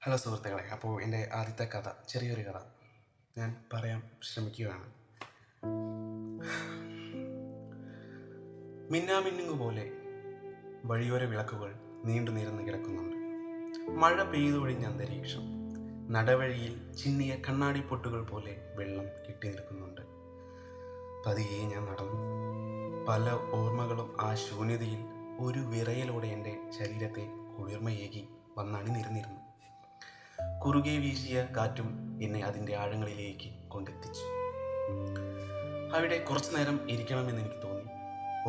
Hello സുഹൃത്തുക്കളെ, അപ്പോൾ എൻ്റെ ആദ്യത്തെ കഥ, ചെറിയൊരു കഥ ഞാൻ പറയാൻ ശ്രമിക്കുകയാണ്. മിന്നാമിന്നുങ്ങ് പോലെ വഴിയോര വിളക്കുകൾ നീണ്ടു നിരന്ന് കിടക്കുന്നുണ്ട്. മഴ പെയ്തൊഴിഞ്ഞ അന്തരീക്ഷം, നടവഴിയിൽ ചിന്നിയ കണ്ണാടി പൊട്ടുകൾ പോലെ വെള്ളം കെട്ടി നിൽക്കുന്നുണ്ട്. പതിയെ ഞാൻ നടന്നു. പല ഓർമ്മകളും ആ ശൂന്യതയിൽ ഒരു വിറയലോടെ എൻ്റെ ശരീരത്തെ കുളിർമയേകി വന്നണിനിരന്നിരുന്നു. കുറുകെ വീശിയ കാറ്റും എന്നെ അതിൻ്റെ ആഴങ്ങളിലേക്ക് കൊണ്ടെത്തിച്ചു. അവിടെ കുറച്ചു നേരം ഇരിക്കണമെന്ന് എനിക്ക് തോന്നി.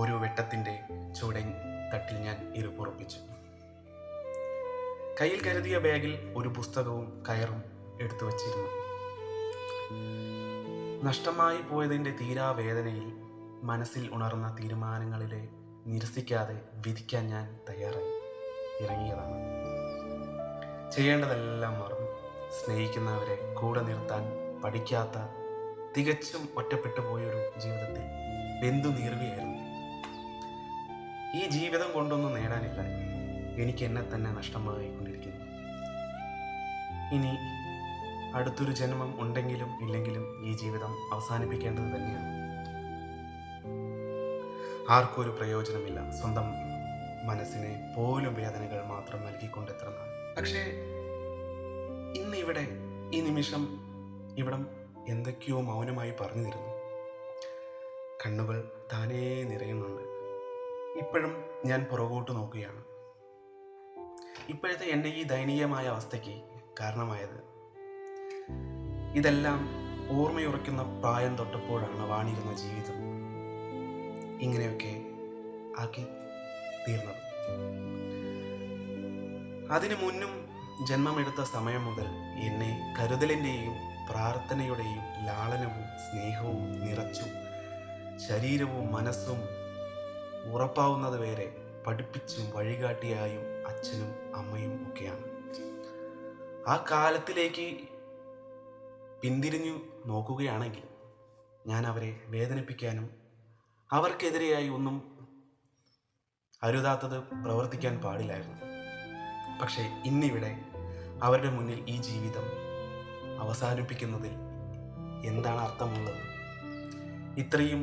ഒരു വെട്ടത്തിൻ്റെ ചുവടൻ തട്ടിൽ ഞാൻ ഇരുപ്പുറപ്പിച്ചു. കയ്യിൽ കരുതിയ ബാഗിൽ ഒരു പുസ്തകവും കയറും എടുത്തു വച്ചിരുന്നു. നഷ്ടമായി പോയതിൻ്റെ തീരാവേദനയിൽ മനസ്സിൽ ഉണർന്ന തീരുമാനങ്ങളിലെ നിരസിക്കാതെ വിധിക്കാൻ ഞാൻ തയ്യാറായി ഇറങ്ങിയതാണ്. ചെയ്യേണ്ടതെല്ലാം മറന്നു. സ്നേഹിക്കുന്നവരെ കൂടെ നിർത്താൻ പഠിക്കാത്ത, തികച്ചും ഒറ്റപ്പെട്ടു പോയൊരു ജീവിതത്തിൽ വെന്തു നീറുകയായിരുന്നു. ഈ ജീവിതം കൊണ്ടൊന്നും നേടാനില്ല. എനിക്ക് എന്നെ തന്നെ നഷ്ടമായിക്കൊണ്ടിരിക്കുന്നു. ഇനി അടുത്തൊരു ജന്മം ഉണ്ടെങ്കിലും ഇല്ലെങ്കിലും ഈ ജീവിതം അവസാനിപ്പിക്കേണ്ടത് തന്നെയാണ്. ആർക്കും ഒരു പ്രയോജനമില്ല, സ്വന്തം മനസ്സിനെ പോലും വേദനകൾ മാത്രം നൽകിക്കൊണ്ടെത്ര നാൾ. പക്ഷേ ഇന്ന് ഇവിടെ, ഈ നിമിഷം ഇവിടം എന്തൊക്കെയോ മൗനമായി പറഞ്ഞു തരുന്നു. കണ്ണുകൾ താനേ നിറയുന്നുണ്ട്. ഇപ്പോഴും ഞാൻ പുറകോട്ട് നോക്കുകയാണ്. ഇപ്പോഴത്തെ എൻ്റെ ഈ ദയനീയമായ അവസ്ഥയ്ക്ക് കാരണമായത്, ഇതെല്ലാം ഓർമ്മയുറയ്ക്കുന്ന പ്രായം തൊട്ടപ്പോഴാണ് വാണിരുന്ന ജീവിതം ഇങ്ങനെയൊക്കെ ആക്കി തീർന്നത്. അതിനു മുന്നും ജന്മമെടുത്ത സമയം മുതൽ എന്നെ കരുതലിൻ്റെയും പ്രാർത്ഥനയുടെയും ലാളനവും സ്നേഹവും നിറച്ചു ശരീരവും മനസ്സും ഉറപ്പാവുന്നത് വരെ പഠിപ്പിച്ചും വഴികാട്ടിയായും അച്ഛനും അമ്മയും ഒക്കെയാണ്. ആ കാലത്തിലേക്ക് പിന്തിരിഞ്ഞു നോക്കുകയാണെങ്കിൽ ഞാൻ അവരെ വേദനിപ്പിക്കാനും അവർക്കെതിരെയായി ഒന്നും അരുതാത്തത് പ്രവർത്തിക്കാൻ പാടില്ലായിരുന്നു. പക്ഷേ ഇന്നിവിടെ അവരുടെ മുന്നിൽ ഈ ജീവിതം അവസാനിപ്പിക്കുന്നതിൽ എന്താണ് അർത്ഥമുള്ളത്? ഇത്രയും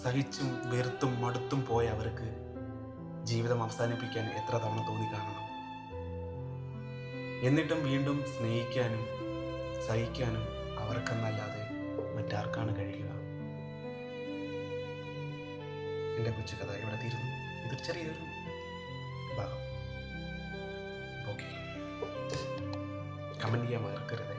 സഹിച്ചും വെറുത്തും മടുത്തും പോയ അവർക്ക് ജീവിതം അവസാനിപ്പിക്കാൻ എത്ര തവണ തോന്നിക്കാണണം? എന്നിട്ടും വീണ്ടും സ്നേഹിക്കാനും സഹിക്കാനും അവർക്കെന്നല്ലാതെ മറ്റാർക്കാണ് കഴിയുക? എൻ്റെ കൊച്ചു കഥ ഇവിടെ തീരുന്നു. ഇതൊരു ചെറിയൊരു ഭാഗം. ഓക്കെ, കമൻറ്റ് ചെയ്യാൻ മറക്കരുതേ.